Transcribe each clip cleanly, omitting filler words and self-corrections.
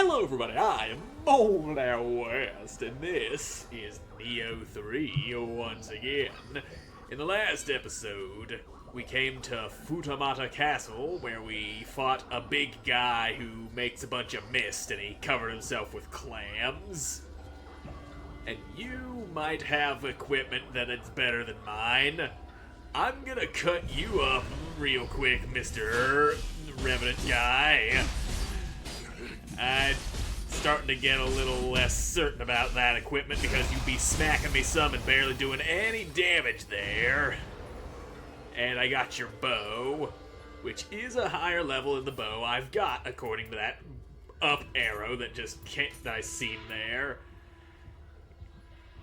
Hello everybody, I am Moldy West, and this is Nioh 3 once again. In the last episode, we came to Futamata Castle, where we fought a big guy who makes a bunch of mist, and he covered himself with clams. And you might have equipment that is better than mine. I'm gonna cut you up real quick, Mr. Revenant guy. I'm starting to get a little less certain about that equipment because you'd be smacking me some and barely doing any damage there. And I got your bow, which is a higher level than the bow I've got, according to that up arrow that just that I seen there.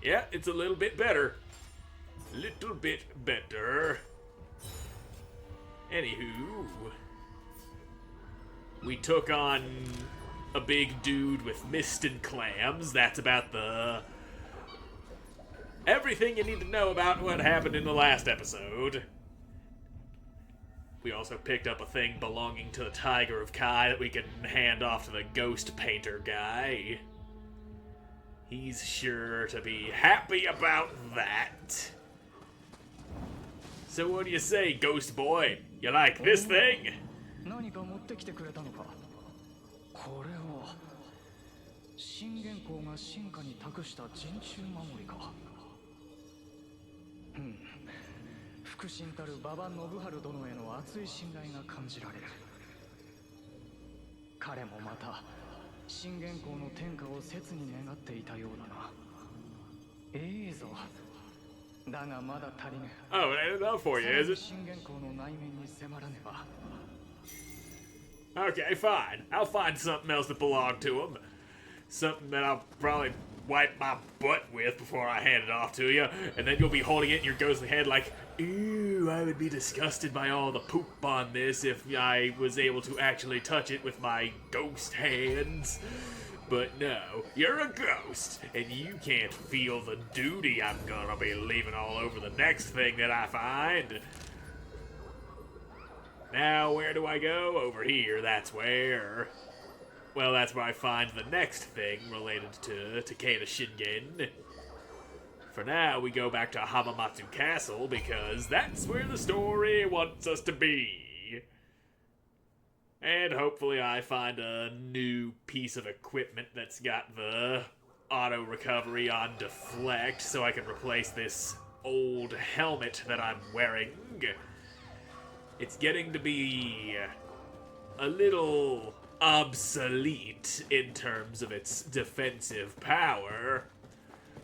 Yeah, it's a little bit better. Little bit better. Anywho, we took on a big dude with mist and clams. That's about everything you need to know about what happened in the last episode. We also picked up a thing belonging to the Tiger of Kai that we can hand off to the ghost painter guy. He's sure to be happy about that. So what do you say, ghost boy? You like this thing? 何か持ってきてくれたのか。これは信玄公が進化に託した陣中守りか。腹心たる馬場信春殿への熱い信頼が感じられる。彼もまた信玄公の天下を切に願っていたようだな。いいぞ。だがまだ足りぬ。Oh, it ain't enough for you, is it? 信玄公の内面に迫らねば。Okay, fine. I'll find something else that belonged to him. Something that I'll probably wipe my butt with before I hand it off to you. And then you'll be holding it in your ghostly head like, ew, I would be disgusted by all the poop on this if I was able to actually touch it with my ghost hands. But no, you're a ghost, and you can't feel the duty I'm gonna be leaving all over the next thing that I find. Now, where do I go? Over here, that's where. Well, that's where I find the next thing related to Takeda Shingen. For now, we go back to Hamamatsu Castle, because that's where the story wants us to be. And hopefully I find a new piece of equipment that's got the auto recovery on deflect, so I can replace this old helmet that I'm wearing. It's getting to be a little obsolete in terms of its defensive power,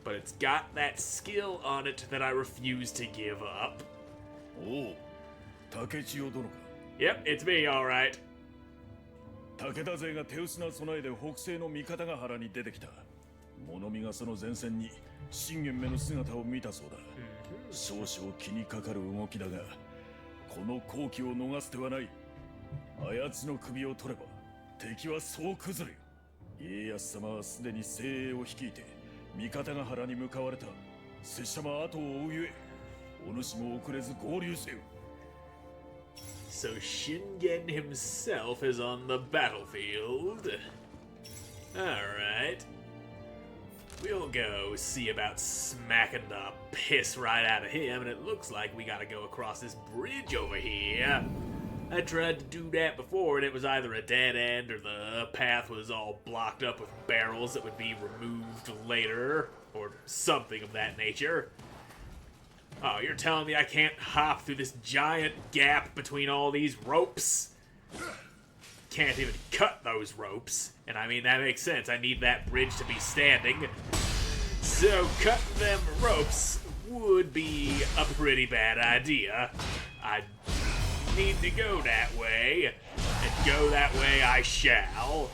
but it's got that skill on it that I refuse to give up. Oh, Takechio殿か。 Yep, it's me, alright. 武田勢が手薄な備えで北西の三方ヶ原に出てきた。物見がその前線に信玄目の姿を見たそうだ。少々気にかかる動きだが、この好機を逃す手はない。あやつの首を取れば敵はそう崩れる。家康様はすでに精鋭を率いて三方ヶ原に向かわれた。拙者も後を追うゆえ、お主も遅れず合流せよ。 So Shingen himself is on the battlefield. Alright. We'll go see about smacking the piss right out of him, and it looks like we gotta go across this bridge over here. I tried to do that before, and it was either a dead end or the path was all blocked up with barrels that would be removed later, or something of that nature. Oh, you're telling me I can't hop through this giant gap between all these ropes? Can't even cut those ropes. And I mean, that makes sense. I need that bridge to be standing. So cutting them ropes would be a pretty bad idea. I need to go that way, and go that way I shall.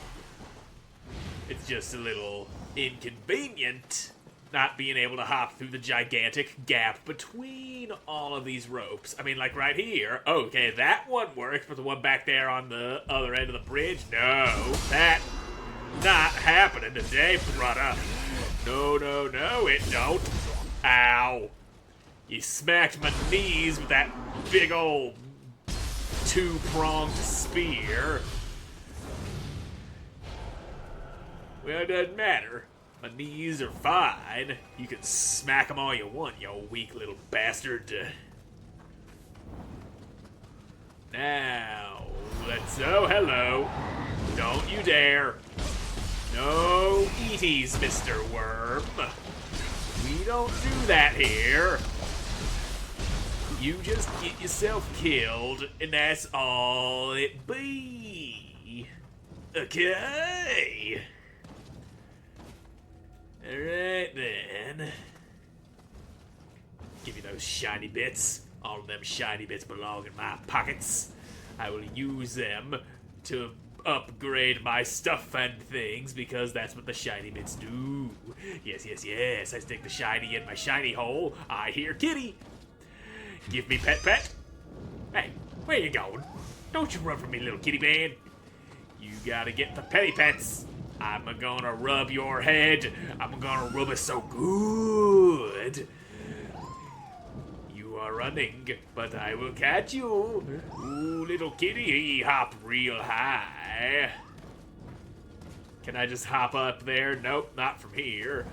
It's just a little inconvenient not being able to hop through the gigantic gap between all of these ropes. I mean, like right here. Okay, that one works, but the one back there on the other end of the bridge? No, that not happening today, brother. No, no, no, it don't. Ow. You smacked my knees with that big old two-pronged spear. Well, it doesn't matter. My knees are fine. You can smack them all you want, you weak little bastard. Now, let's... Oh, hello. Don't you dare. No eaties, Mr. Worm. We don't do that here. You just get yourself killed, and that's all it be. Okay. Alright then. Give me those shiny bits. All of them shiny bits belong in my pockets. I will use them to upgrade my stuff and things because that's what the shiny bits do. Yes, yes, yes. I stick the shiny in my shiny hole. I hear kitty. Give me pet. Hey, where you going? Don't you run from me, little kitty man. You gotta get the petty pets. I'm gonna rub your head. I'm gonna rub it so good. You are running, but I will catch you. Ooh, little kitty, he hop real high. Can I just hop up there? Nope, not from here.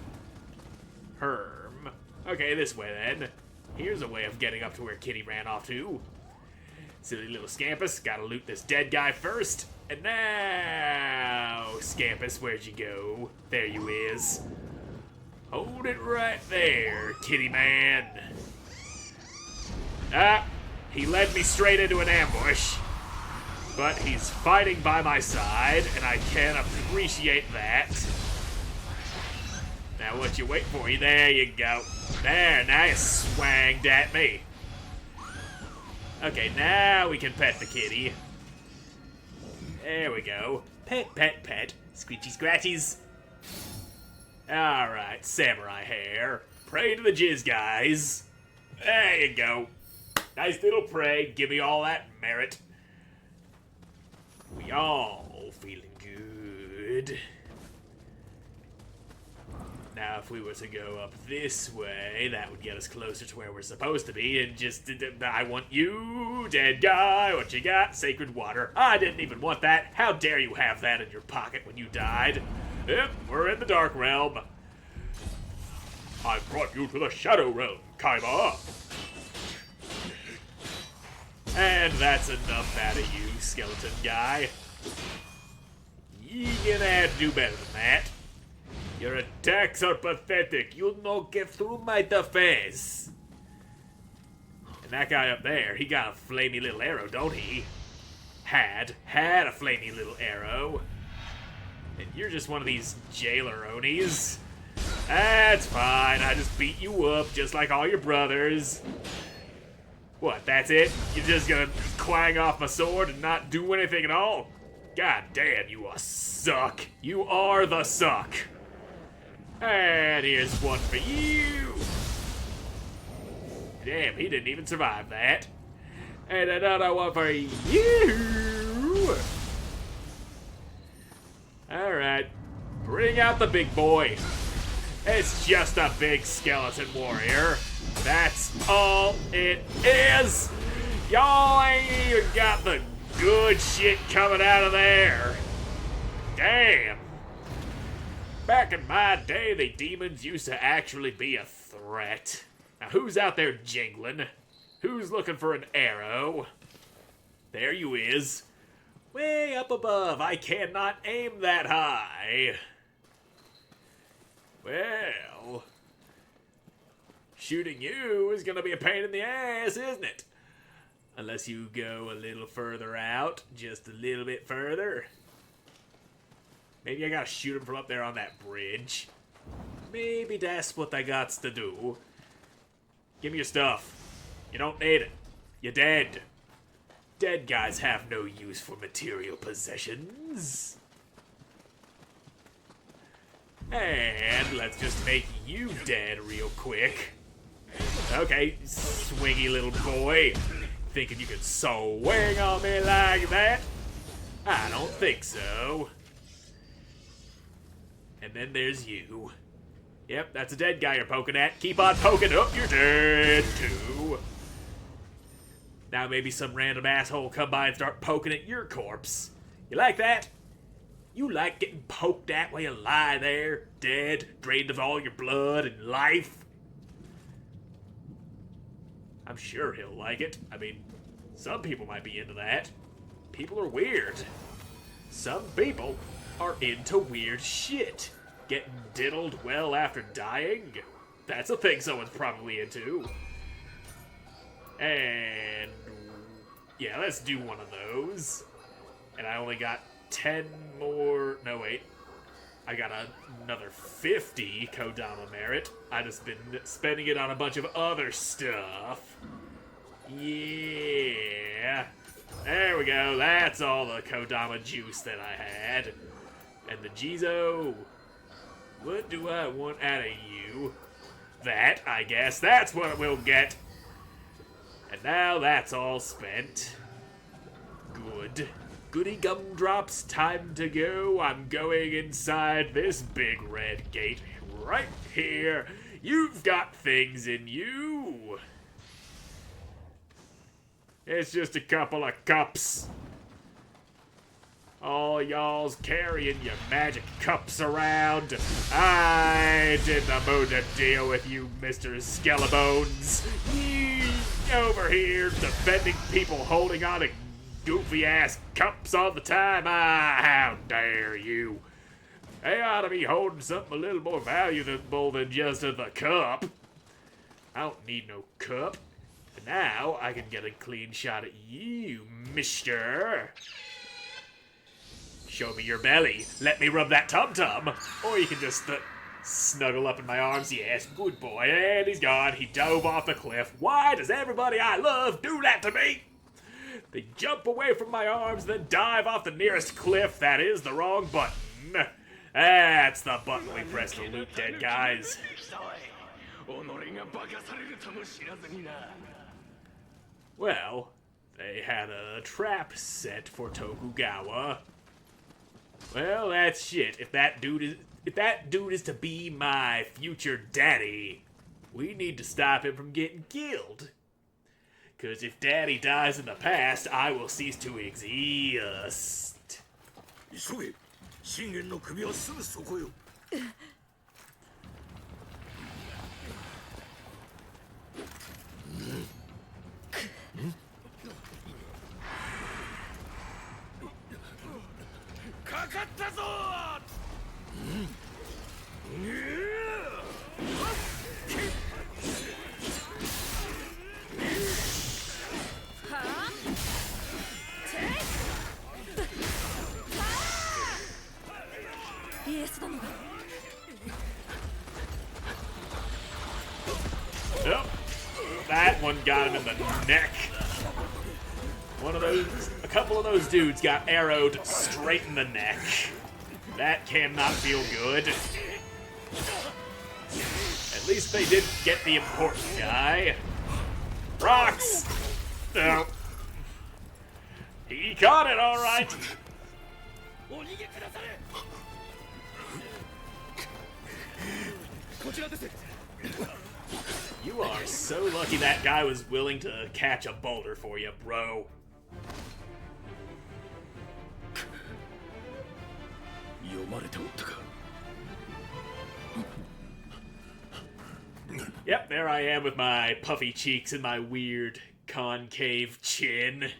Herm. Okay, this way then. Here's a way of getting up to where Kitty ran off to. Silly little Scampus, gotta loot this dead guy first. And now, Scampus, where'd you go? There you is. Hold it right there, Kitty man. Ah, he led me straight into an ambush. But he's fighting by my side, and I can appreciate that. Now what you wait for? There you go. There, now you swanged at me. Okay, now we can pet the kitty. There we go. Pet, pet, pet. Screechy scratchies. Alright, samurai hair. Pray to the jizz, guys. There you go. Nice little pray. Give me all that merit. We all feeling good. Now, if we were to go up this way, that would get us closer to where we're supposed to be, and just, I want you, dead guy, what you got? Sacred water. I didn't even want that. How dare you have that in your pocket when you died? Yep, we're in the Dark Realm. I brought you to the Shadow Realm, Kaiba. And that's enough out of you, skeleton guy. You're gonna have to do better than that. Your attacks are pathetic. You'll not get through my defense. And that guy up there, he got a flamey little arrow, don't he? Had a flamey little arrow. And you're just one of these jailer-onies. That's fine. I just beat you up just like all your brothers. What, that's it? You're just gonna clang off my sword and not do anything at all? God damn, you a suck. You are the suck. And here's one for you. Damn, he didn't even survive that. And another one for you. Alright, bring out the big boy. It's just a big skeleton warrior. That's all it is. Y'all ain't even got the good shit coming out of there. Damn. Back in my day, the demons used to actually be a threat. Now, who's out there jingling? Who's looking for an arrow? There you is. Way up above. I cannot aim that high. Well, shooting you is gonna be a pain in the ass, isn't it? Unless you go a little further out, just a little bit further. Maybe I gotta shoot him from up there on that bridge. Maybe that's what I gots to do. Give me your stuff. You don't need it. You're dead. Dead guys have no use for material possessions. And let's just make you dead real quick. Okay, swingy little boy. Thinking you can swing on me like that? I don't think so. And then there's you. Yep, that's a dead guy you're poking at. Keep on poking. Oh, you're dead too. Now maybe some random asshole come by and start poking at your corpse. You like that? You like getting poked at while you lie there, dead, drained of all your blood and life? I'm sure he'll like it. I mean, some people might be into that. People are weird. Some people are into weird shit. Getting diddled well after dying. That's a thing someone's probably into. And yeah, let's do one of those. And I only got 10 more. No, wait. I got another 50 Kodama merit. I just been spending it on a bunch of other stuff. Yeah. There we go. That's all the Kodama juice that I had. And the Jizo. What do I want out of you? That, I guess. That's what we'll get. And now that's all spent. Good. Goody gumdrops, time to go. I'm going inside this big red gate right here. You've got things in you. It's just a couple of cups. All y'all's carrying your magic cups around. I did the mood to deal with you, Mr. Skellebones. You over here defending people holding on to goofy-ass cups all the time. Ah, how dare you. They ought to be holding something a little more valuable than just the cup. I don't need no cup. And now I can get a clean shot at you, mister. Show me your belly. Let me rub that tum-tum. Or you can just snuggle up in my arms. Yes, good boy. And he's gone. He dove off the cliff. Why does everybody I love do that to me? They jump away from my arms, then dive off the nearest cliff. That is the wrong button. That's the button we press to loot dead guys. Well, they had a trap set for Tokugawa. Well, that's shit. If that dude is to be my future daddy, we need to stop him from getting killed. 'Cause if Daddy dies in the past, I will cease to exist. 急げ、信玄の首はすぐそこよ。かかったぞ。Yep. That one got him in the neck. A couple of those dudes got arrowed straight in the neck. That cannot feel good. At least they didn't get the important guy. Rocks! No. He caught it all right. You are so lucky that guy was willing to catch a boulder for you, bro. Yep, there I am with my puffy cheeks and my weird concave chin.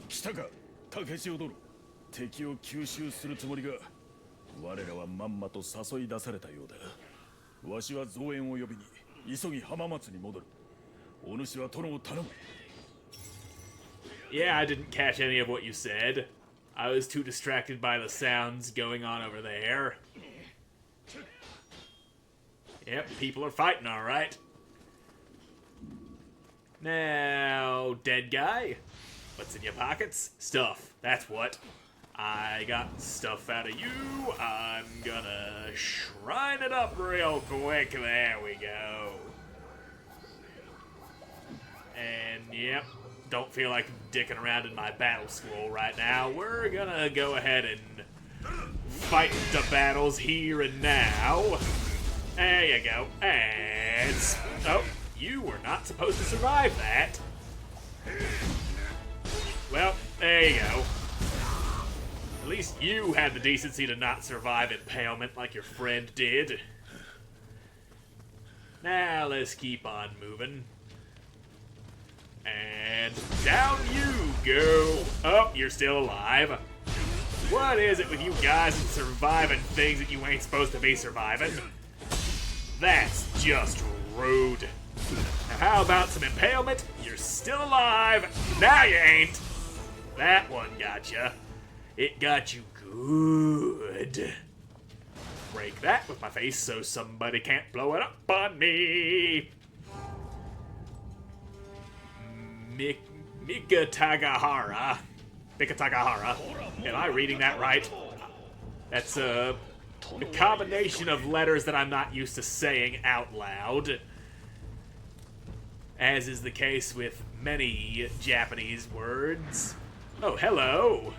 来たか、竹千代殿。敵を吸収するつもりが、我らはまんまと誘い出されたようだ。わしは増援を呼びに急ぎ浜松に戻る。お主は殿を頼む。Yeah, I didn't catch any of what you said. I was too distracted by the sounds going on over there. Yep, people are fighting, all right. Now, dead guy, what's in your pockets? Stuff, that's what. I got stuff out of you. I'm gonna shrine it up real quick. There we go. And, yep, don't feel like dicking around in my battle scroll right now. We're gonna go ahead and fight the battles here and now. There you go. And... oh, you were not supposed to survive that. Well, there you go. At least you had the decency to not survive impalement like your friend did. Now let's keep on moving. And down you go. Oh, you're still alive. What is it with you guys and surviving things that you ain't supposed to be surviving? That's just rude. Now how about some impalement? You're still alive. Now you ain't. That one got you. It got you good. Break that with my face so somebody can't blow it up on me. Mikatagahara. Am I reading that right? That's a combination of letters that I'm not used to saying out loud. As is the case with many Japanese words. Oh, hello.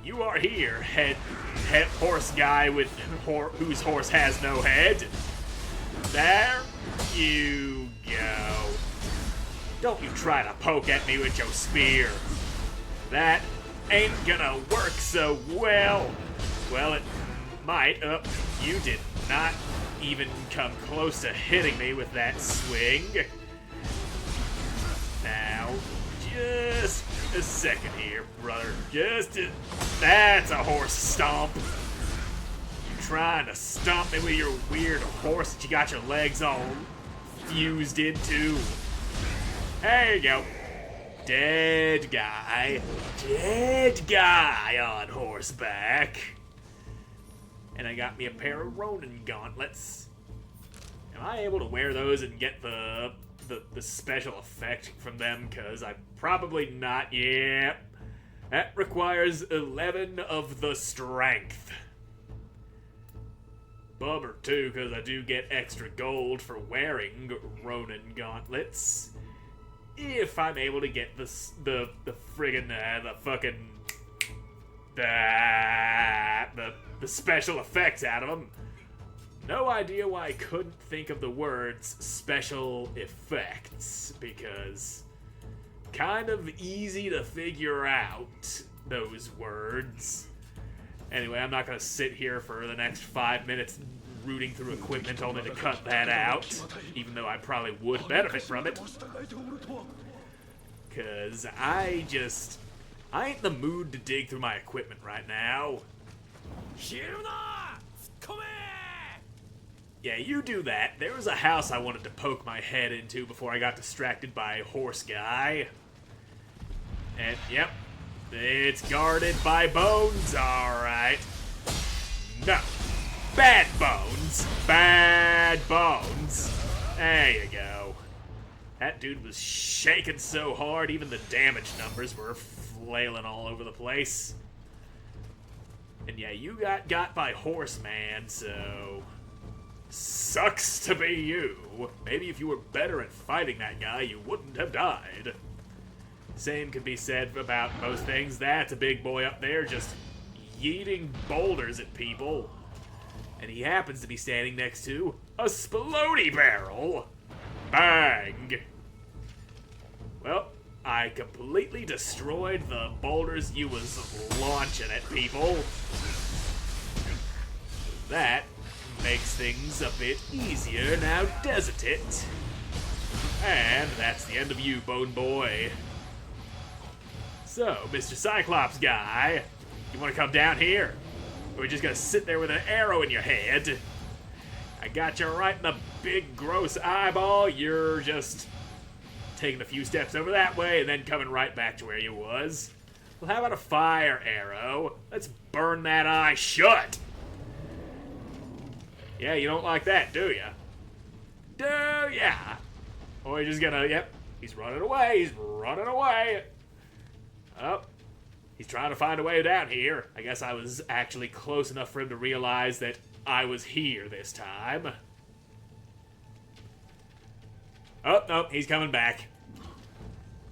You are here, head horse guy with whose horse has no head. There you go. Don't you try to poke at me with your spear. That ain't gonna work so well. Well, it might. You did not even come close to hitting me with that swing. Now, just a second here, brother. That's a horse stomp. You trying to stomp me with your weird horse that you got your legs all fused into. There you go. Dead guy on horseback. And I got me a pair of Ronin gauntlets. Am I able to wear those and get the special effect from them? Because I'm probably not. Yeah. That requires 11 of the strength. Bummer too, because I do get extra gold for wearing Ronin gauntlets. If I'm able to get the special effects out of them. No idea why I couldn't think of the words special effects, because kind of easy to figure out those words. Anyway, I'm not gonna sit here for the next 5 minutes rooting through equipment only to cut that out, even though I probably would benefit from it. Cause I ain't in the mood to dig through my equipment right now. Yeah, you do that. There was a house I wanted to poke my head into before I got distracted by horse guy. And yep, it's guarded by bones, alright. No. Bad bones. Bad bones. There you go. That dude was shaking so hard, even the damage numbers were flailing all over the place. And yeah, you got by Horseman, so... Sucks to be you. Maybe if you were better at fighting that guy, you wouldn't have died. Same could be said about most things. That's a big boy up there just yeeting boulders at people. And he happens to be standing next to a Spelody barrel. Bang! Well, I completely destroyed the boulders you was launching at people. That makes things a bit easier now, doesn't it? And that's the end of you, Bone Boy. So, Mr. Cyclops guy, you want to come down here? Or are we just gonna sit there with an arrow in your head? I got you right in the big gross eyeball. You're just taking a few steps over that way and then coming right back to where you was. Well, how about a fire arrow? Let's burn that eye shut. Yeah, you don't like that, do ya? Do ya? Or you're just gonna, yep, he's running away, he's running away. Oh, he's trying to find a way down here. I guess I was actually close enough for him to realize that I was here this time. Oh, no, he's coming back.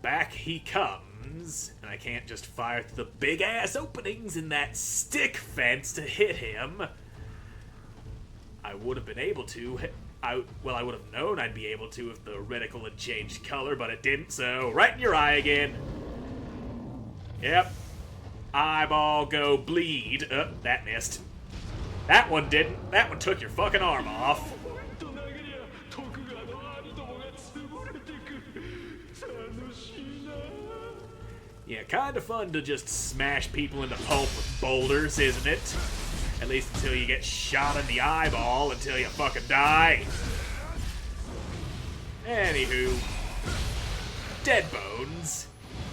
Back he comes. And I can't just fire through the big-ass openings in that stick fence to hit him. I would have been able to. I would have known I'd be able to if the reticle had changed color, but it didn't, so right in your eye again. Yep. eyeball go bleed. That missed. That one didn't. That one took your fucking arm off. Yeah, kind of fun to just smash people into pulp with boulders, isn't it? At least until you get shot in the eyeball until you fucking die. Anywho. Dead bones.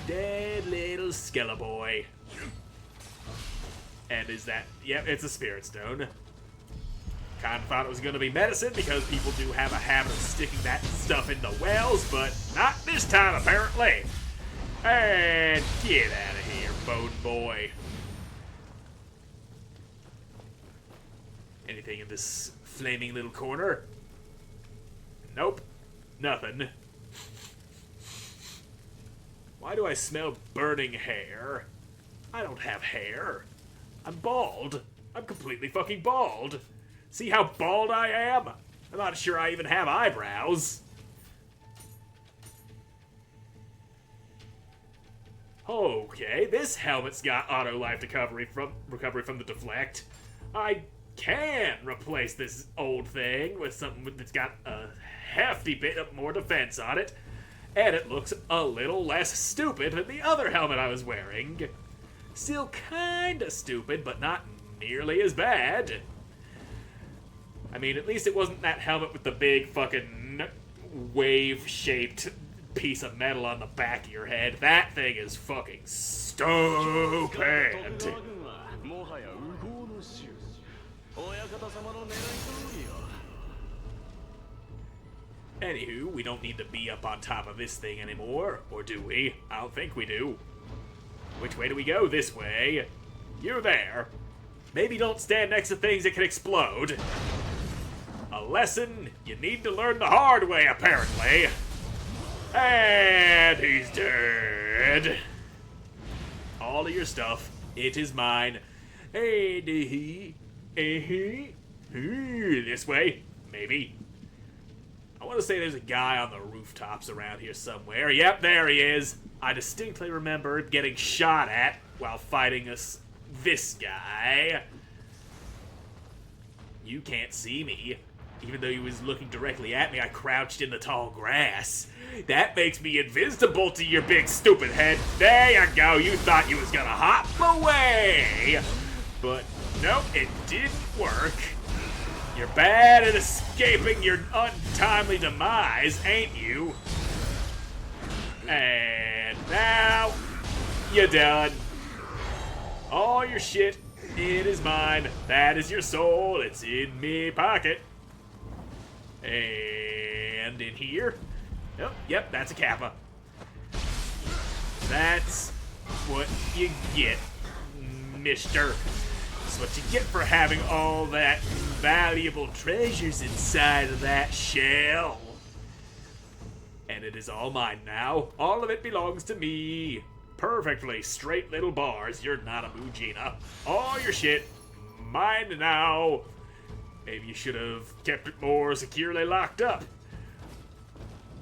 Dead little Skeleboy. And is that... Yep, it's a spirit stone. Kind of thought it was going to be medicine because people do have a habit of sticking that stuff into wells, but not this time apparently. And get out of here, Bone Boy. Anything in this flaming little corner? Nope. Nothing. Why do I smell burning hair? I don't have hair. I'm bald. I'm completely fucking bald. See how bald I am? I'm not sure I even have eyebrows. Okay, this helmet's got auto life recovery from the deflect. I can replace this old thing with something that's got a hefty bit of more defense on it, and it looks a little less stupid than the other helmet I was wearing. Still kinda stupid, but not nearly as bad. I mean, at least it wasn't that helmet with the big fucking wave-shaped piece of metal on the back of your head. That thing is fucking stupid. Anywho, we don't need to be up on top of this thing anymore, or do we? I don't think we do. Which way do we go? This way. You're there. Maybe don't stand next to things that can explode. A lesson you need to learn the hard way, apparently. And he's dead. All of your stuff, it is mine. This way, maybe. I want to say there's a guy on the rooftops around here somewhere. Yep, there he is. I distinctly remember getting shot at while fighting this guy. You can't see me. Even though he was looking directly at me, I crouched in the tall grass. That makes me invisible to your big stupid head. There you go. You thought you was gonna hop away. But nope, it didn't work. You're bad at escaping your untimely demise, ain't you? And now, you're done. All your shit, it is mine. That is your soul. It's in me pocket. And in here. Oh, yep, that's a Kappa. That's what you get, mister. That's what you get for having all that valuable treasures inside of that shell. And it is all mine now. All of it belongs to me. Perfectly straight little bars. You're not a Mujina. All your shit, mine now. Maybe you should have kept it more securely locked up.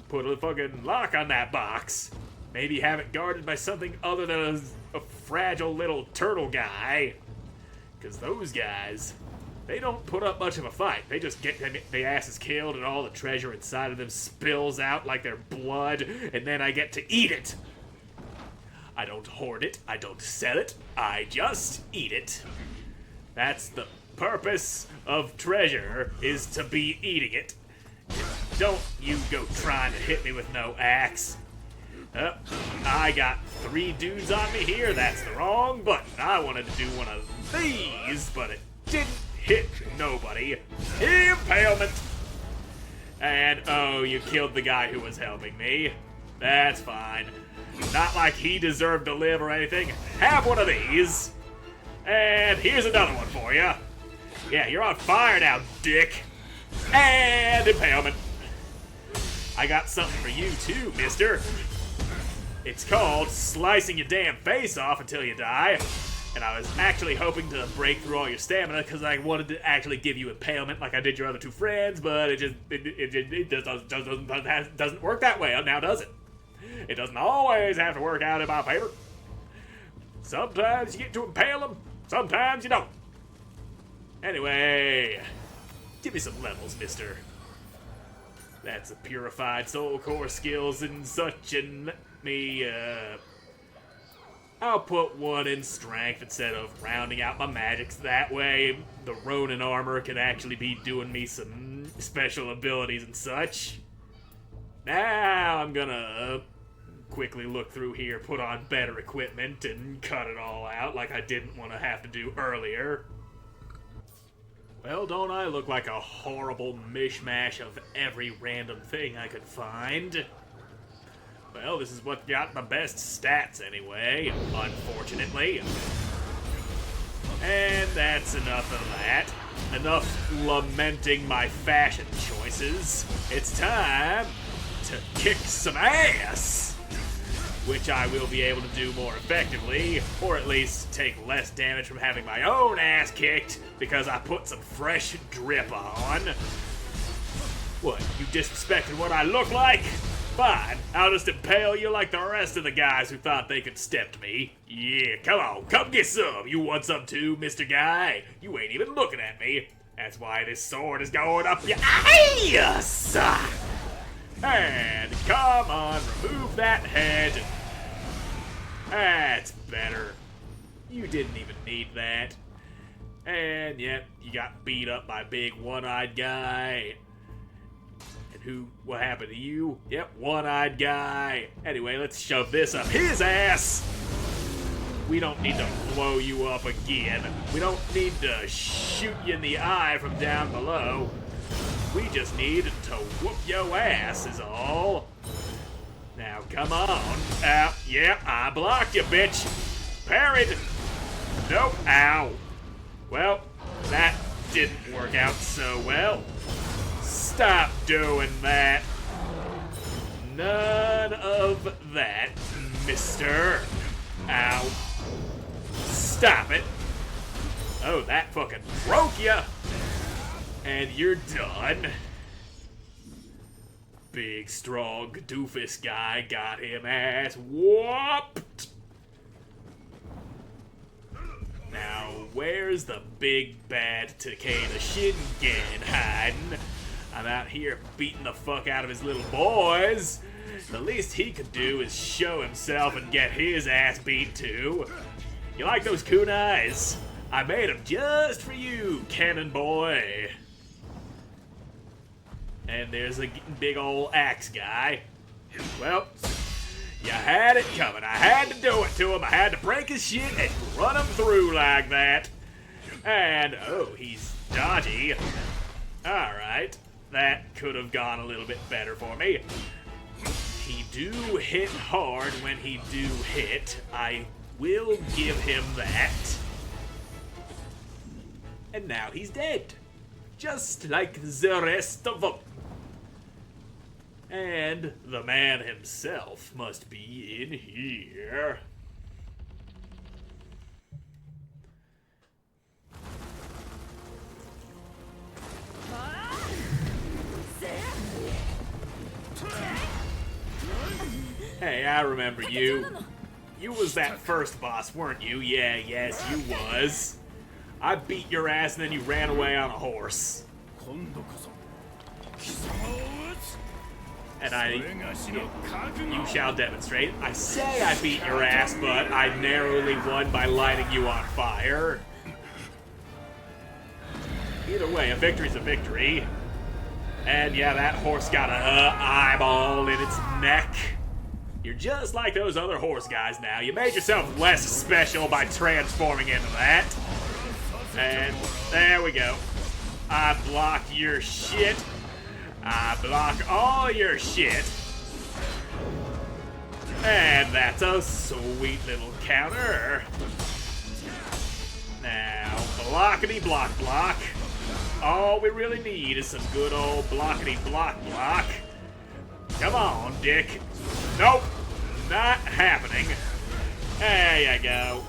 Put a fucking lock on that box. Maybe have it guarded by something other than a fragile little turtle guy. Because those guys, they don't put up much of a fight. They just get their asses killed and all the treasure inside of them spills out like their blood, and then I get to eat it. I don't hoard it. I don't sell it. I just eat it. That's the purpose of treasure, is to be eating it. Don't you go trying to hit me with no axe. I got 3 dudes on me here. That's the wrong button. I wanted to do one of these, but it didn't hit nobody. Impalement. And oh, you killed the guy who was helping me. That's fine. Not like he deserved to live or anything. Have one of these. And here's another one for you. Yeah, you're on fire now, dick. And impalement. I got something for you too, mister. It's called slicing your damn face off until you die. And I was actually hoping to break through all your stamina because I wanted to actually give you impalement like I did your other 2 friends, but it just doesn't work that way now, does it? It doesn't always have to work out in my favor. Sometimes you get to impale them, sometimes you don't. Anyway, give me some levels, mister. That's a purified soul core skills and such, and let me, I'll put one in strength instead of rounding out my magics. That way, the Ronin armor can actually be doing me some special abilities and such. Now I'm gonna quickly look through here, put on better equipment, and cut it all out like I didn't want to have to do earlier. Well, don't I look like a horrible mishmash of every random thing I could find? Well, this is what got the best stats anyway, unfortunately. And that's enough of that. Enough lamenting my fashion choices. It's time to kick some ass! Which I will be able to do more effectively, or at least take less damage from having my own ass kicked because I put some fresh drip on. What, you disrespected what I look like? Fine, I'll just impale you like the rest of the guys who thought they could step to me. Yeah, come on, come get some. You want some too, Mr. Guy? You ain't even looking at me. That's why this sword is going up your ass! And come on, remove that head. That's better. You didn't even need that. And yep, you got beat up by big one-eyed guy. And what happened to you? Yep, one-eyed guy. Anyway, let's shove this up his ass. We don't need to blow you up again. We don't need to shoot you in the eye from down below. We just need to whoop your ass is all. Now, come on. Yep, I blocked you, bitch. Parried. Nope, ow. Well, that didn't work out so well. Stop doing that. None of that, mister. Ow. Stop it. Oh, that fucking broke ya. And you're done. Big, strong, doofus guy got him ass whooped. Now, where's the big bad Takeda Shingen hiding? I'm out here beating the fuck out of his little boys. The least he could do is show himself and get his ass beat too. You like those kunais? I made them just for you, cannon boy. And there's a big old axe guy. Well, you had it coming. I had to do it to him. I had to break his shit and run him through like that. And, oh, he's dodgy. Alright, that could have gone a little bit better for me. He do hit hard when he do hit. I will give him that. And now he's dead. Just like the rest of them. And the man himself must be in here. Hey, I remember you. You was that first boss, weren't you? Yeah, yes, you was. I beat your ass and then you ran away on a horse. And you shall demonstrate. I say I beat your ass, but I narrowly won by lighting you on fire. Either way, a victory's a victory. And yeah, that horse got an eyeball in its neck. You're just like those other horse guys now. You made yourself less special by transforming into that. And there we go. I block your shit. I block all your shit. And that's a sweet little counter. Now, blockity block block. All we really need is some good old blockity block block. Come on, Dick. Nope, not happening. There you go.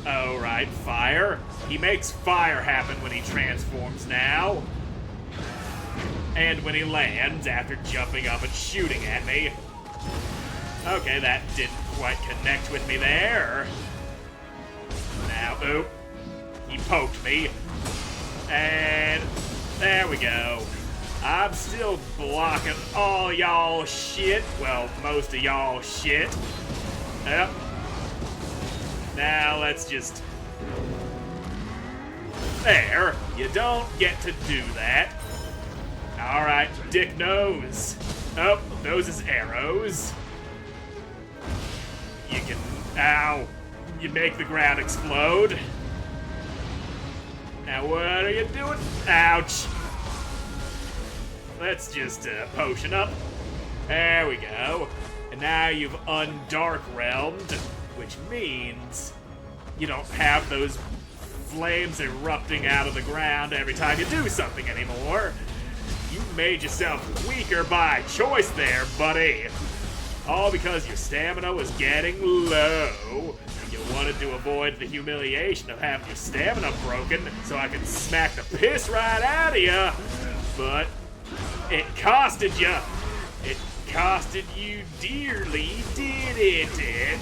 Alright, fire. He makes fire happen when he transforms now. And when he lands after jumping up and shooting at me. Okay, that didn't quite connect with me there. Now, oop. He poked me. And there we go. I'm still blocking all y'all shit. Well, most of y'all shit. Yep. Now let's just... There. You don't get to do that. Alright, dick nose. Oh, those is arrows. You can... Ow. You make the ground explode. Now what are you doing? Ouch. Let's just potion up. There we go. And now you've undark realmed, which means you don't have those flames erupting out of the ground every time you do something anymore. You made yourself weaker by choice there, buddy. All because your stamina was getting low. You wanted to avoid the humiliation of having your stamina broken so I could smack the piss right out of you. But it costed you. It costed you dearly, didn't it?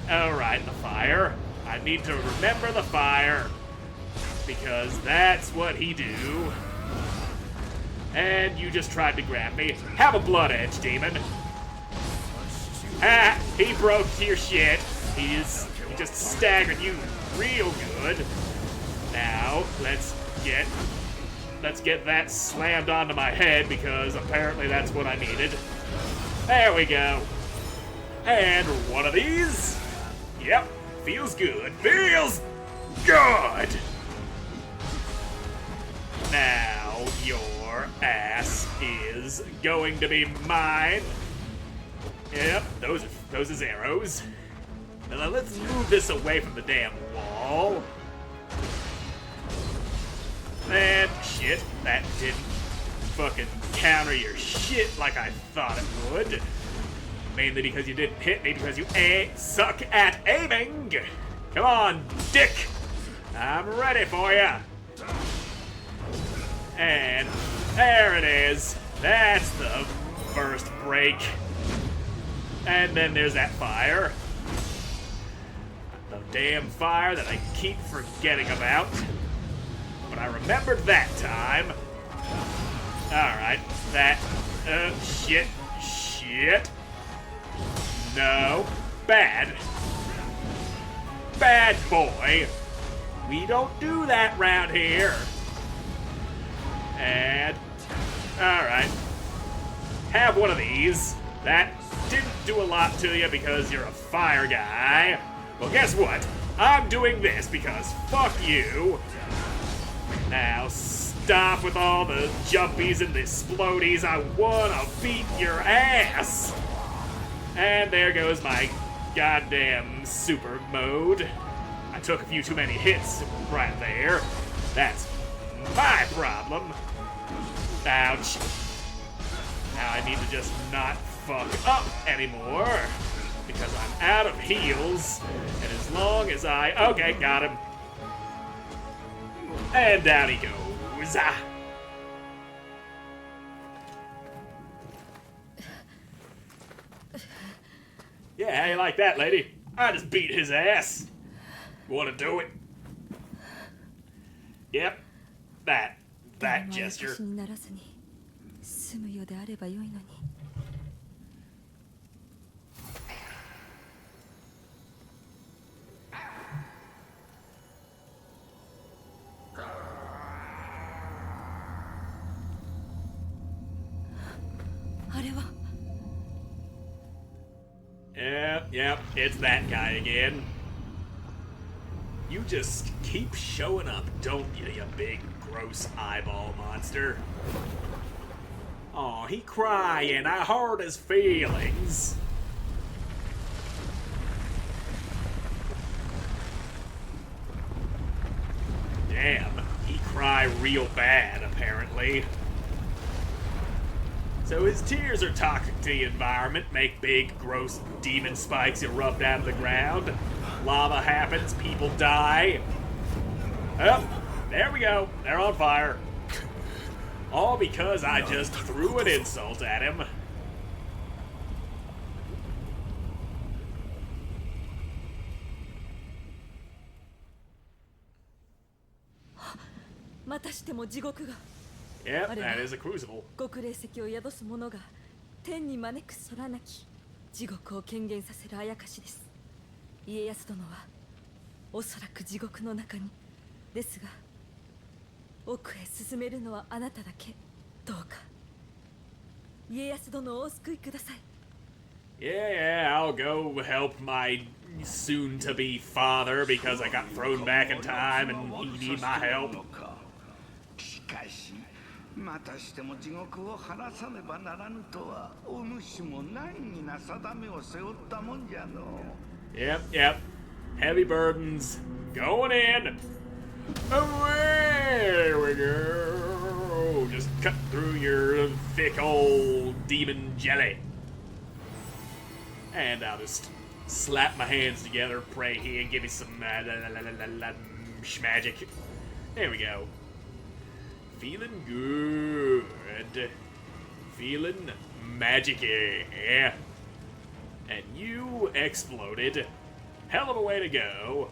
Alright, the fire. I need to remember the fire. Because that's what he do. And you just tried to grab me. Have a blood edge, demon. Ah, he broke your shit. He just staggered you real good. Now, let's get that slammed onto my head because apparently that's what I needed. There we go. And one of these. Yep, feels good. Feels good. Now your ass is going to be mine. Yep, those is arrows. Now let's move this away from the damn wall. And shit, that didn't fucking counter your shit like I thought it would. Mainly because you didn't hit me because you suck at aiming. Come on, dick. I'm ready for ya. And there it is. That's the first break. And then there's that fire. The damn fire that I keep forgetting about. But I remembered that time. Alright, that... shit. No. Bad. Bad boy. We don't do that round here. And... Alright. Have one of these. That didn't do a lot to you because you're a fire guy. Well, guess what? I'm doing this because fuck you. Now stop with all the jumpies and the explodies. I wanna beat your ass. And there goes my goddamn super mode. I took a few too many hits right there. That's my problem. Ouch. Now I need to just not fuck up anymore because I'm out of heals. And as long as okay, got him. And down he goes. Ah. Yeah, how you like that, lady? I just beat his ass. Want to do it? Yep. That gesture. にならずに済むようであればよいのに。あれは Yep, it's that guy again. You just keep showing up, don't you, you big, gross eyeball monster? Aw, he crying. I hurt his feelings. Damn, he cry real bad, apparently. So his tears are toxic to the environment, make big, gross demon spikes erupt out of the ground. Lava happens, people die. Oh, there we go. They're on fire. All because I just threw an insult at him. またしても地獄が Yep, that is a crucible. 極霊石を宿す者が天に招く空なき地獄を権限させるあやかしです。家康殿はおそらく地獄の中にですが、奥へ進めるのはあなただけ。どうか家康殿をお救いください。 Yeah, I'll go help my soon-to-be father because I got thrown back in time and he need my help. しかしまたしても地獄を晴らさねばならぬとはお主も難儀な定めを背負ったもんじゃの。 Yep. Heavy burdens going in. Away we go. Just cut through your thick old demon jelly. And I'll just slap my hands together, pray here, and give me some magic. There we go. Feeling good. Feeling magic-y. And you exploded. Hell of a way to go.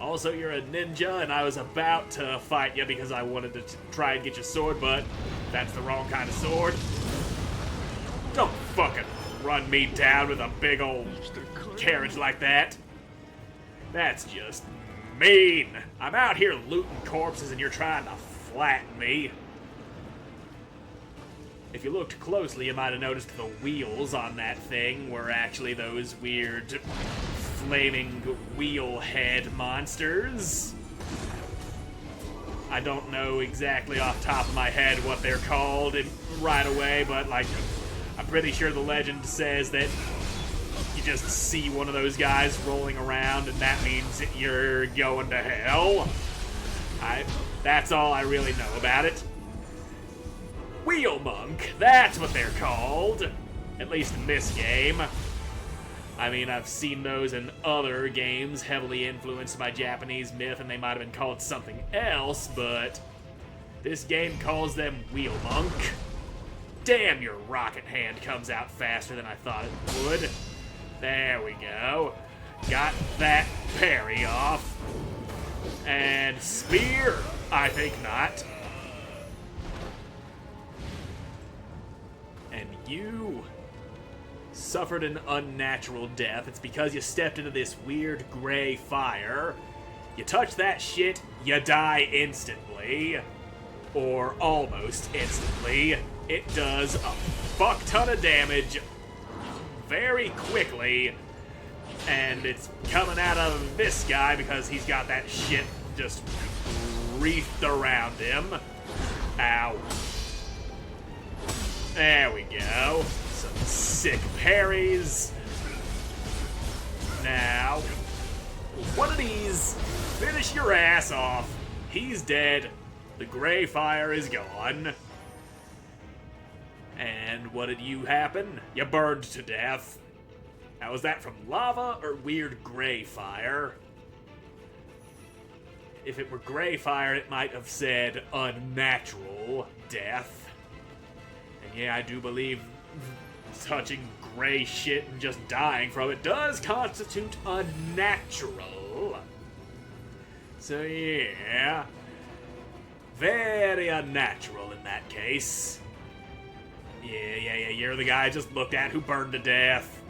Also, you're a ninja, and I was about to fight you because I wanted to try and get your sword, but that's the wrong kind of sword. Don't fucking run me down with a big old carriage like that. That's just mean. I'm out here looting corpses and you're trying to flatten me. If you looked closely, you might have noticed the wheels on that thing were actually those weird flaming wheel head monsters. I don't know exactly off the top of my head what they're called right away, but like, I'm pretty sure the legend says that you just see one of those guys rolling around and that means that you're going to hell. That's all I really know about it. Wheel Monk, that's what they're called. At least in this game. I mean, I've seen those in other games heavily influenced by Japanese myth and they might have been called something else, but this game calls them Wheel Monk. Damn, your rocket hand comes out faster than I thought it would. There we go. Got that parry off. And spear? I think not. And you suffered an unnatural death. It's because you stepped into this weird gray fire. You touch that shit, you die instantly. Or almost instantly. It does a fuck ton of damage very quickly, and it's coming out of this guy because he's got that shit just wreathed around him. Ow. There we go. Some sick parries. Now, one of these, finish your ass off. He's dead. The gray fire is gone. And what did you happen? You burned to death. Now, was that from lava or weird gray fire? If it were gray fire, it might have said unnatural death. And yeah, I do believe touching gray shit and just dying from it does constitute unnatural. So yeah, very unnatural in that case. Yeah, you're the guy I just looked at who burned to death.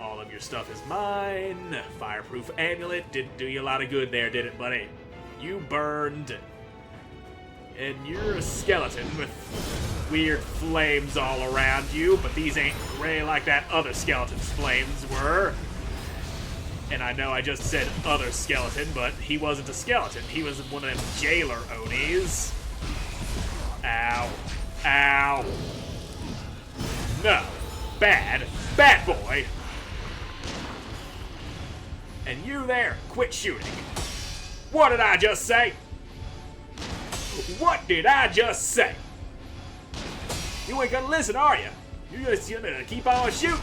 All of your stuff is mine. Fireproof amulet didn't do you a lot of good there, did it, buddy? You burned. And you're a skeleton with weird flames all around you, but these ain't gray like that other skeleton's flames were. And I know I just said other skeleton, but he wasn't a skeleton. He was one of them jailer Onis. Ow. Ow. No. Bad. Bad boy. And you there, quit shooting. What did I just say? What did I just say? You ain't gonna listen, are you? You're just gonna keep on shooting.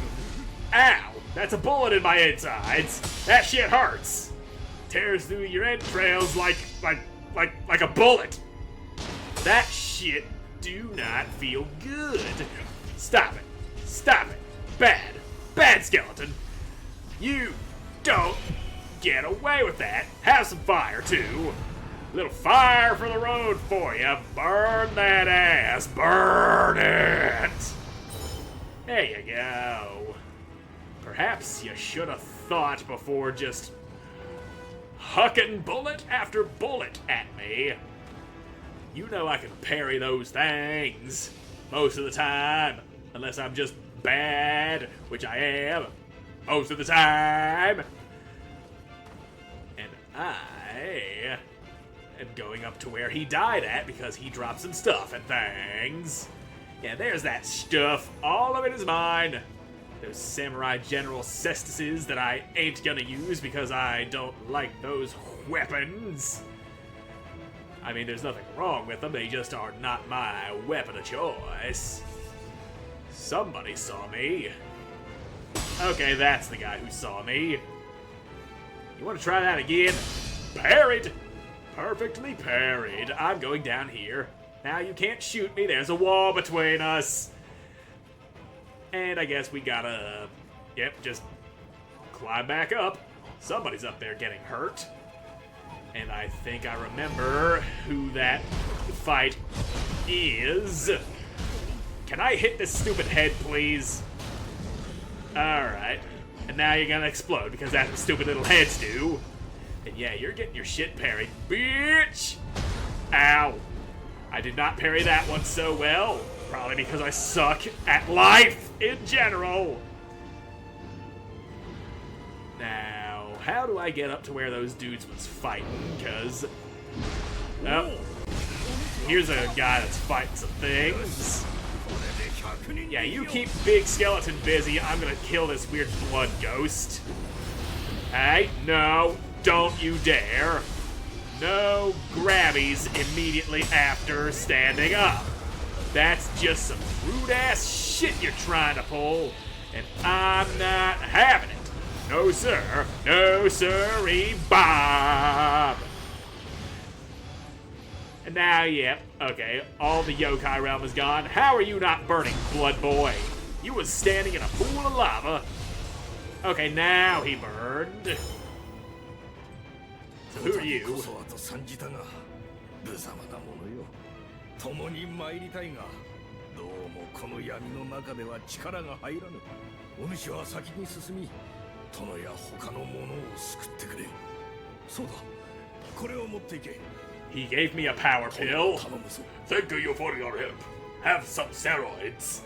Ow. That's a bullet in my insides. That shit hurts. Tears through your entrails like a bullet. That shit do not feel good. Stop it. Stop it. Bad. Bad skeleton. You don't get away with that. Have some fire, too. Little fire for the road for you. Burn that ass. Burn it. There you go. Perhaps you should have thought before just hucking bullet after bullet at me. You know I can parry those things most of the time, unless I'm just bad, which I am most of the time. And I am going up to where he died at because he dropped some stuff and things. Yeah, there's that stuff. All of it is mine. Those Samurai General cestices that I ain't gonna use because I don't like those weapons. I mean, there's nothing wrong with them, they just are not my weapon of choice. Somebody saw me. Okay, that's the guy who saw me. You want to try that again? Parried! Perfectly parried. I'm going down here. Now you can't shoot me, there's a wall between us. And I guess we gotta, just climb back up. Somebody's up there getting hurt. And I think I remember who that fight is. Can I hit this stupid head, please? Alright. And now you're gonna explode because that's what stupid little heads do. And yeah, you're getting your shit parried, bitch! Ow. I did not parry that one so well. Probably because I suck at life in general. Now, how do I get up to where those dudes was fighting? Because, oh, here's a guy that's fighting some things. Yeah, you keep Big Skeleton busy. I'm gonna kill this weird blood ghost. Hey, no, don't you dare. No grabbies immediately after standing up. That's just some rude-ass shit you're trying to pull, and I'm not having it. No, sir. No, sirree, Bob. And now, yep, okay, all the yokai realm is gone. How are you not burning, Blood Boy? You was standing in a pool of lava. Okay, now he burned. So who are you? 共に参りたいが、どうもこの闇の中では力が入らぬ。お主は先に進み、殿や他の者を救ってくれ。そうだ、これを持っていけ。He gave me a power pill. Thank you for your help. Have some steroids.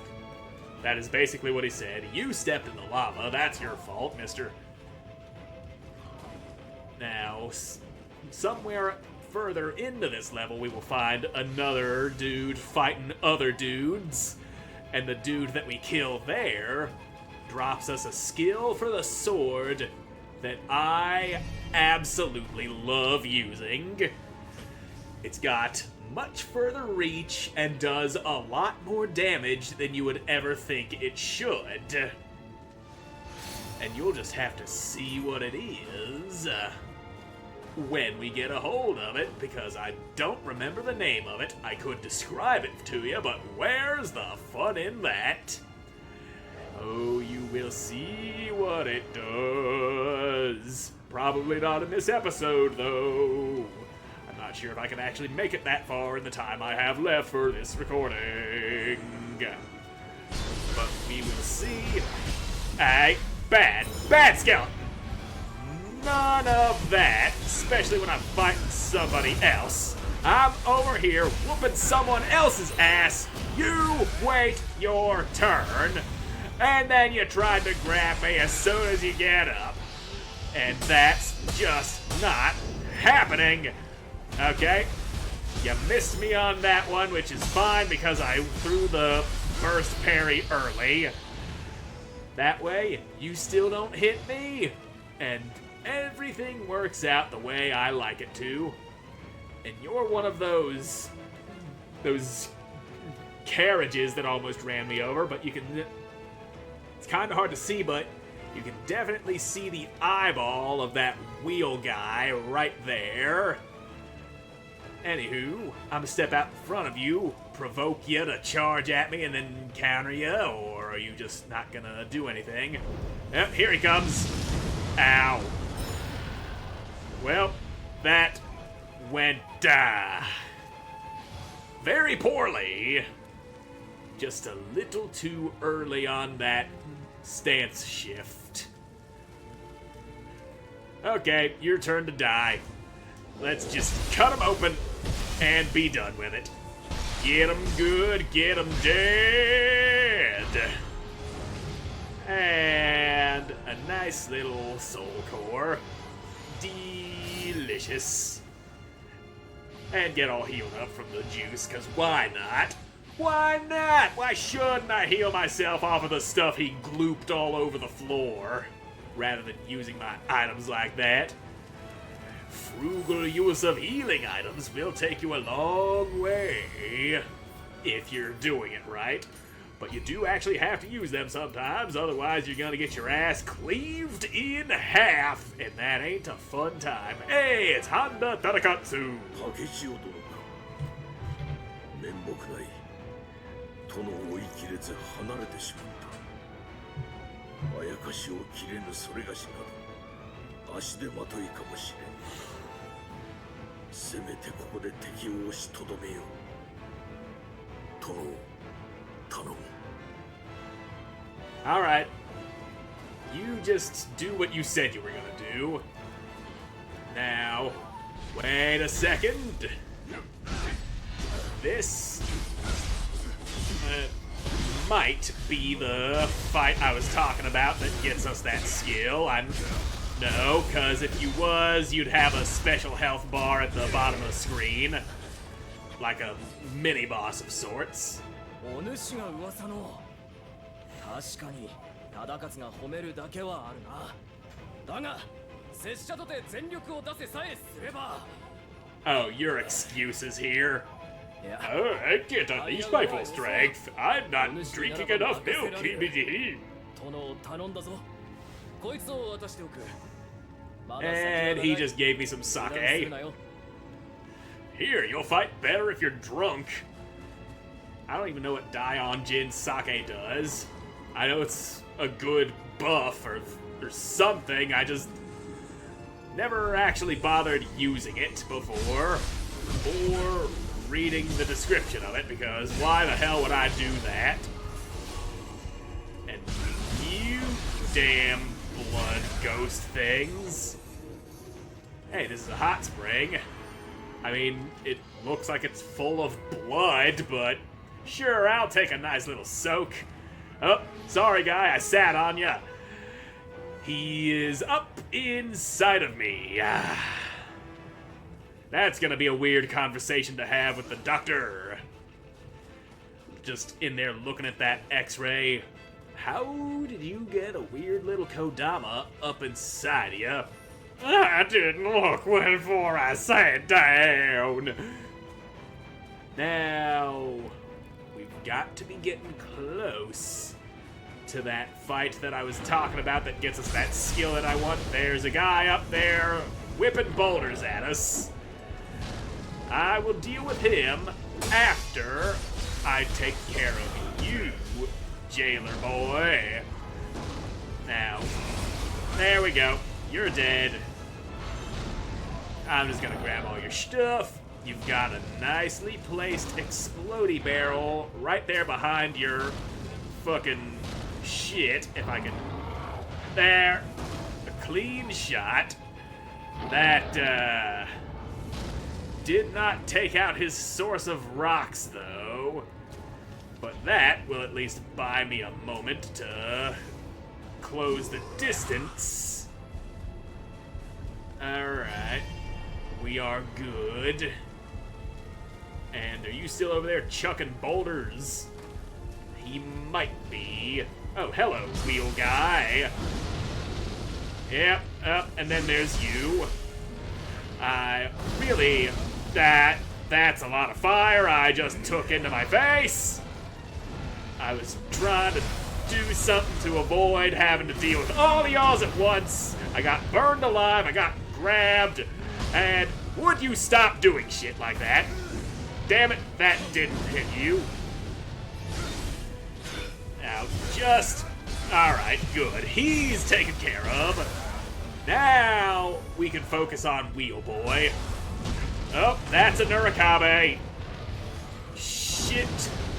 That is basically what he said. You stepped in the lava. That's your fault, mister. Now, somewhere further into this level, we will find another dude fighting other dudes. And the dude that we kill there drops us a skill for the sword that I absolutely love using. It's got much further reach and does a lot more damage than you would ever think it should. And you'll just have to see what it is when we get a hold of it, because I don't remember the name of it. I could describe it to you, but where's the fun in that? Oh, you will see what it does. Probably not in this episode, though. I'm not sure if I can actually make it that far in the time I have left for this recording. But we will see. Bad skeleton. None of that, especially when I'm fighting somebody else. I'm over here whooping someone else's ass. You wait your turn. And then you tried to grab me as soon as you get up. And that's just not happening. Okay? You missed me on that one, which is fine because I threw the burst parry early. That way, you still don't hit me. And everything works out the way I like it to. And you're one of those carriages that almost ran me over, but you can, it's kind of hard to see, but you can definitely see the eyeball of that wheel guy right there. Anywho, I'm gonna step out in front of you, provoke you to charge at me, and then counter you, or are you just not gonna do anything? Yep, here he comes. Ow. Well, that went very poorly. Just a little too early on that stance shift. Okay, your turn to die. Let's just cut him open and be done with it. Get him good, get him dead. And a nice little soul core. Delicious. And get all healed up from the juice, because why not? Why not? Why shouldn't I heal myself off of the stuff he glooped all over the floor, rather than using my items like that? Frugal use of healing items will take you a long way, if you're doing it right. But you do actually have to use them sometimes, otherwise you're gonna get your ass cleaved in half, and that ain't a fun time. Hey, it's Honda Tarakatsu! 竹千代殿か。面目ない。殿を追いきれず離れてしまった。あやかしを切れぬそれがしなど、足手まといかもしれん。せめてここで敵を押しとどめよう。殿を頼む。Alright. You just do what you said you were gonna do. Now, wait a second. This might be the fight I was talking about that gets us that skill. No, because if you was, you'd have a special health bar at the bottom of the screen. Like a mini-boss of sorts. お主が噂の。確かに忠勝が褒めるだけはあるな。だが拙者とて全力を出せさえすれば。Oh, your excuses here. Oh, I can't unleash my full strength. I'm not drinking enough milk. 殿を頼んだぞ。こいつを渡しておく。 And he just gave me some sake. Here, you'll fight better if you're drunk. I don't even know what Daionjin sake does. I know it's a good buff or something. I just never actually bothered using it before or reading the description of it, because why the hell would I do that? And you damn blood ghost things. Hey, this is a hot spring. I mean, it looks like it's full of blood, but sure, I'll take a nice little soak. Oh, sorry guy, I sat on ya. He is up inside of me. That's gonna be a weird conversation to have with the doctor. Just in there looking at that x-ray. How did you get a weird little Kodama up inside ya? I didn't look before I sat down. Now, we've got to be getting close to that fight that I was talking about that gets us that skill that I want. There's a guy up there whipping boulders at us. I will deal with him after I take care of you, jailer boy. Now, there we go. You're dead. I'm just gonna grab all your stuff. You've got a nicely placed explodey barrel right there behind your fucking shit, if I can. There. A clean shot. That, did not take out his source of rocks, though. But that will at least buy me a moment to close the distance. Alright. We are good. And are you still over there chucking boulders? He might be. Oh, hello, wheel guy. Yep, and then there's you. That's a lot of fire I just took into my face. I was trying to do something to avoid having to deal with all of y'alls at once. I got burned alive, I got grabbed, and would you stop doing shit like that? Damn it, that didn't hit you. Now, alright, good. He's taken care of. Now, we can focus on Wheel Boy. Oh, that's a Nurikabe. Shit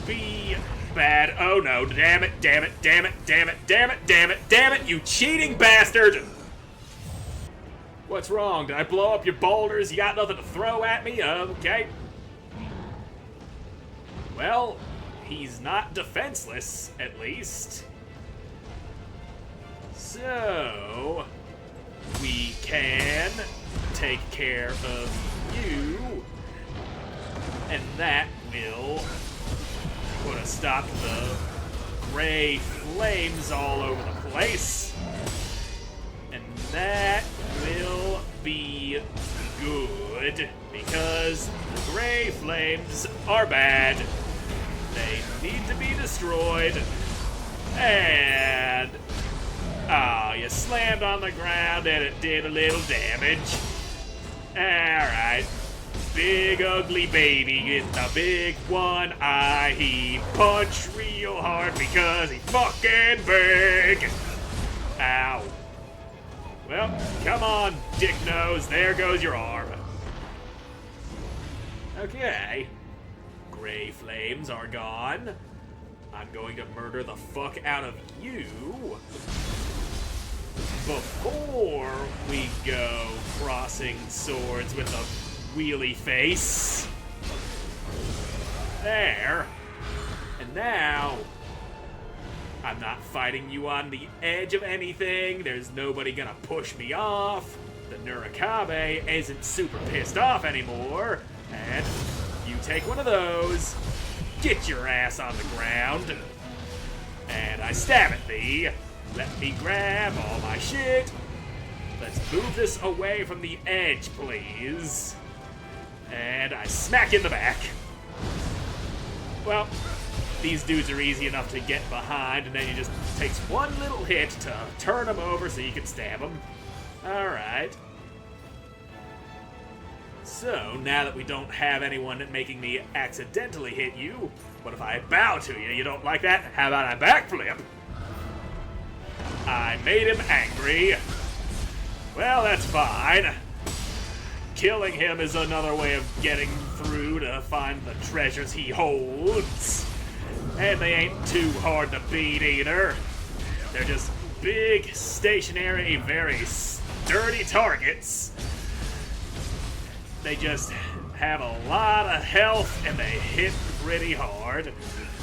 be bad. Oh no, damn it, damn it, damn it, damn it, damn it, damn it, damn it, you cheating bastard! What's wrong? Did I blow up your boulders? You got nothing to throw at me? Okay. Well, he's not defenseless, at least. So, we can take care of you, and that will put a stop to the gray flames all over the place. And that will be good, because the gray flames are bad. They need to be destroyed. And you slammed on the ground and it did a little damage. Alright. Big ugly baby gets a big one eye. He punched real hard because he's fucking big. Ow. Well, come on, dick nose. There goes your arm. Okay. Gray flames are gone. I'm going to murder the fuck out of you before we go crossing swords with a wheelie face. There. And now, I'm not fighting you on the edge of anything. There's nobody gonna push me off. The Nurikabe isn't super pissed off anymore. And you take one of those, get your ass on the ground, and I stab at thee. Let me grab all my shit. Let's move this away from the edge, please. And I smack in the back. Well, these dudes are easy enough to get behind, and then you just takes one little hit to turn them over so you can stab them. Alright. So, now that we don't have anyone making me accidentally hit you, what if I bow to you? You don't like that? How about I backflip? I made him angry. Well, that's fine. Killing him is another way of getting through to find the treasures he holds. And they ain't too hard to beat either. They're just big, stationary, very sturdy targets. They just have a lot of health and they hit pretty hard.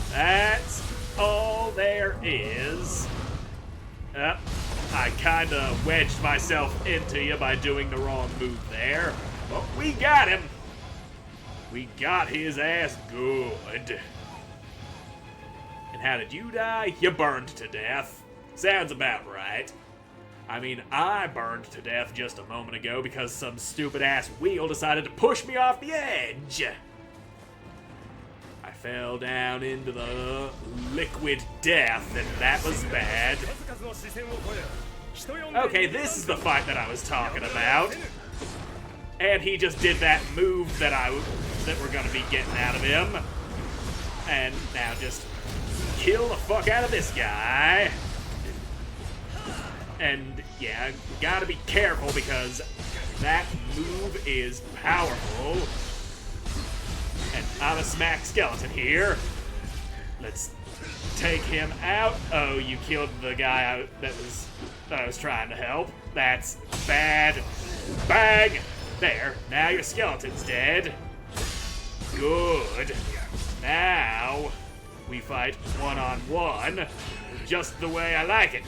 That's all there is. I kinda wedged myself into you by doing the wrong move there. But we got him. We got his ass good. And how did you die? You burned to death. Sounds about right. I mean, I burned to death just a moment ago because some stupid-ass wheel decided to push me off the edge. I fell down into the liquid death, and that was bad. Okay, this is the fight that I was talking about. And he just did that move that we're gonna be getting out of him. And now just kill the fuck out of this guy. And yeah, gotta be careful because that move is powerful. And I'm a smack skeleton here. Let's take him out. Oh, you killed the guy that I was trying to help. That's bad. Bang! There, now your skeleton's dead. Good. Now we fight one-on-one, just the way I like it.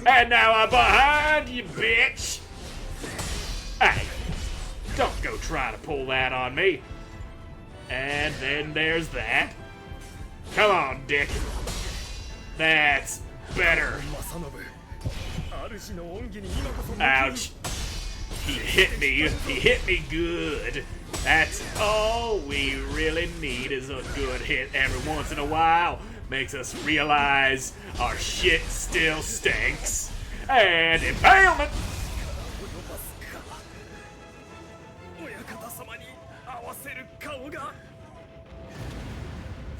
And now I'm behind you, bitch! Hey, don't go trying to pull that on me. And then there's that. Come on, dick. That's better. Ouch. He hit me good. That's all we really need is a good hit every once in a while. Makes us realize our shit still stinks. And impalement!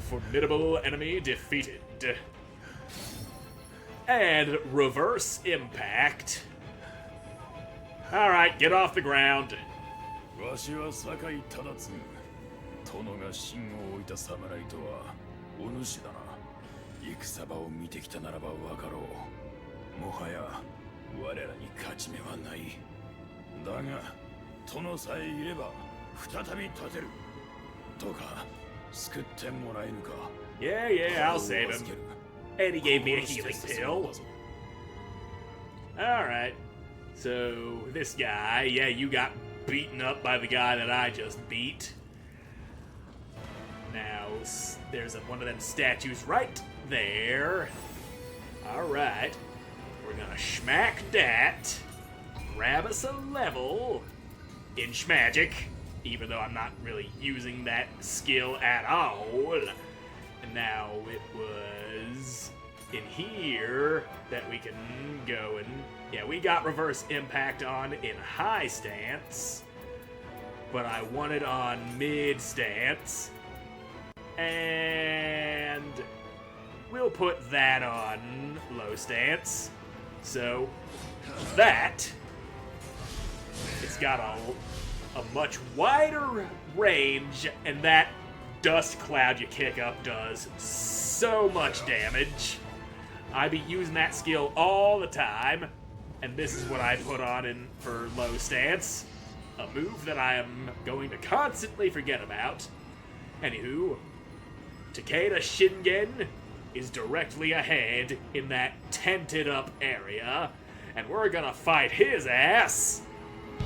Formidable enemy defeated. And reverse impact. Alright, get off the ground. わしは酒井忠次。殿が真を置いた侍とはお主だな。戦場を見てきたならば分かろう。もはや我らに勝ち目はない。だが殿さえいれば再び立てる。どうか救ってもらえぬか。 Yeah, I'll save him. And he gave me a healing pill. Alright. So, this guy, yeah, you got beaten up by the guy that I just beat. Now, there's one of them statues right there. Alright. We're gonna schmack that. Grab us a level in Schmagic, even though I'm not really using that skill at all. And now it was in here that we can go and... Yeah, we got reverse impact on in high stance, but I want it on mid stance. And we'll put that on low stance. So that, it's got a much wider range, and that dust cloud you kick up does so much damage. I be using that skill all the time, and this is what I put on in for low stance. A move that I am going to constantly forget about. Anywho, Takeda Shingen is directly ahead in that tented up area, and we're gonna fight his ass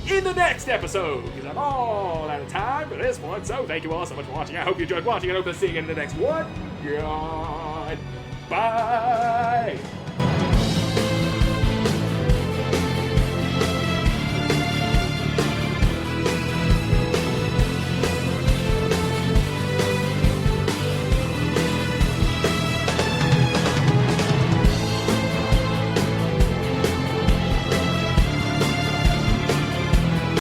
in the next episode, because I'm all out of time for this one. So thank you all so much for watching. I hope you enjoyed watching, and hope to see you in the next one. God, bye.